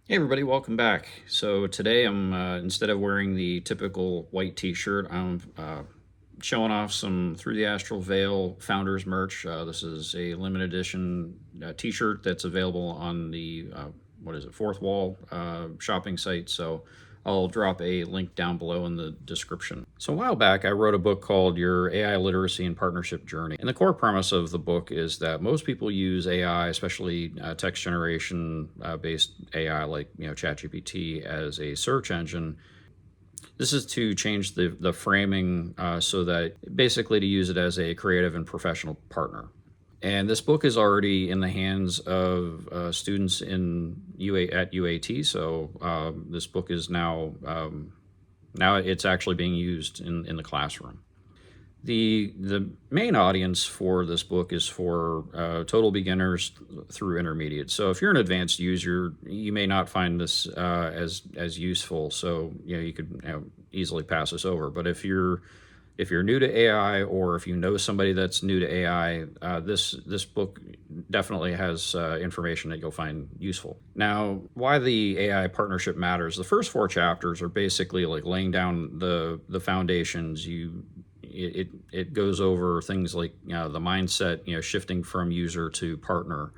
Hey everybody, welcome back. So today I'm instead of wearing the typical white t-shirt, I'm showing off some Through the Astral Veil Founders merch. This is a limited edition t-shirt that's available on the Fourth Wall shopping site. So I'll drop a link down below in the description. So a while back, I wrote a book called Your AI Literacy and Partnership Journey. And the core premise of the book is that most people use AI, especially text generation based AI like ChatGPT, as a search engine. This is to change the framing so that basically to use it as a creative and professional partner. And this book is already in the hands of students at UAT. So this book is now it's actually being used in the classroom. The main audience for this book is for total beginners through intermediate. So if you're an advanced user, you may not find this as useful. So you could easily pass this over. But if you're new to AI, or if you know somebody that's new to AI, this book definitely has information that you'll find useful. Now, why the AI partnership matters? The first 4 chapters are basically like laying down the foundations. It goes over things like the mindset, shifting from user to partner,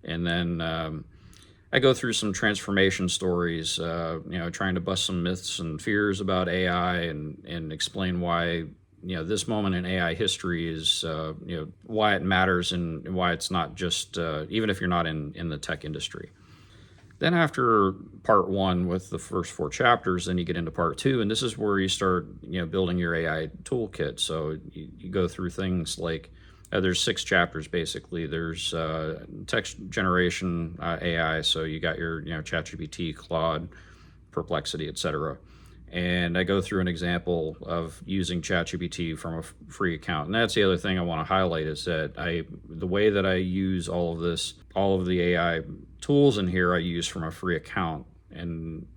and then I go through some transformation stories, trying to bust some myths and fears about AI and explain why this moment in AI history is why it matters and why it's not just even if you're not in the tech industry. Then after part 1 with the first 4 chapters, then you get into part 2, and this is where you start building your AI toolkit. So you go through things like there's 6 chapters basically. There's text generation AI, so you got your ChatGPT, Claude, Perplexity, etc. And I go through an example of using ChatGPT from a free account. And that's the other thing I want to highlight, is that the way that I use all of the AI tools in here, I use from a free account. And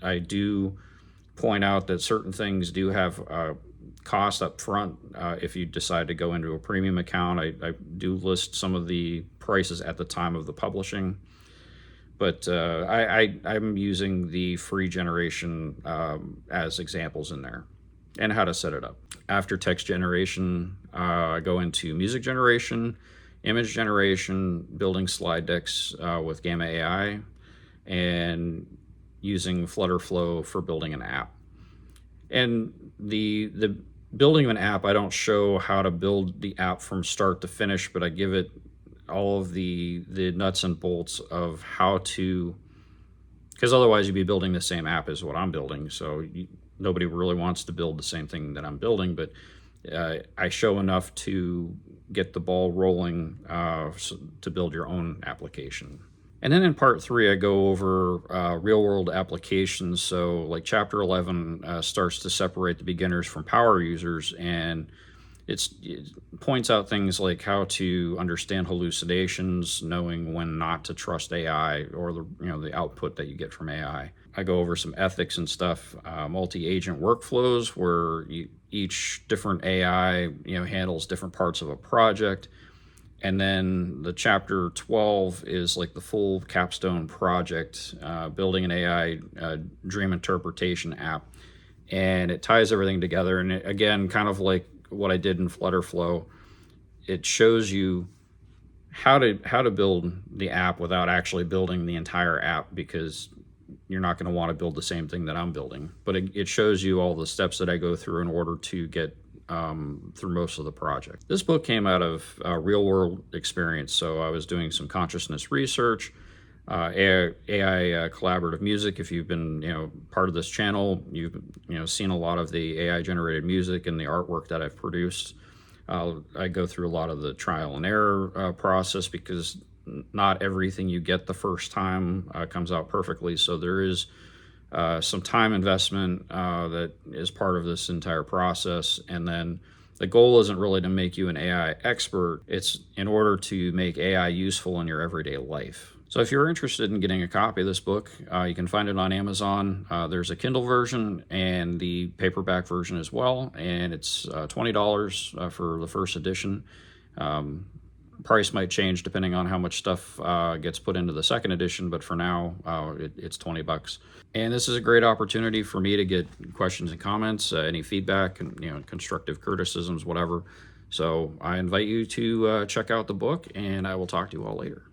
I do point out that certain things do have cost up front. If you decide to go into a premium account, I do list some of the prices at the time of the publishing. But I'm using the free generation as examples in there, and how to set it up. After text generation, I go into music generation, image generation, building slide decks with Gamma AI, and using Flutterflow for building an app. And the building of an app, I don't show how to build the app from start to finish, but I give it all of the nuts and bolts of how to, because otherwise you'd be building the same app as what I'm building. So nobody really wants to build the same thing that I'm building, but I show enough to get the ball rolling to build your own application. And then in part 3, I go over real world applications. So like chapter 11 starts to separate the beginners from power users, and it points out things like how to understand hallucinations, knowing when not to trust AI or the output that you get from AI. I go over some ethics and stuff, multi-agent workflows where each different AI handles different parts of a project. And then the chapter 12 is like the full capstone project, building an AI dream interpretation app, and it ties everything together. And again, kind of like what I did in Flutterflow, it shows you how to build the app without actually building the entire app, because you're not going to want to build the same thing that I'm building. But it shows you all the steps that I go through in order to get through most of the project. This book came out of real world experience. So I was doing some consciousness research, AI collaborative music. If you've been part of this channel, you've seen a lot of the AI generated music and the artwork that I've produced. I go through a lot of the trial and error process, because not everything you get the first time comes out perfectly. So there is some time investment that is part of this entire process. And then the goal isn't really to make you an AI expert. It's in order to make AI useful in your everyday life. So if you're interested in getting a copy of this book, you can find it on Amazon. There's a Kindle version and the paperback version as well, and it's $20 for the first edition. Price might change depending on how much stuff gets put into the second edition, but for now, it's 20 bucks. And this is a great opportunity for me to get questions and comments, any feedback, and constructive criticisms, whatever. So I invite you to check out the book, and I will talk to you all later.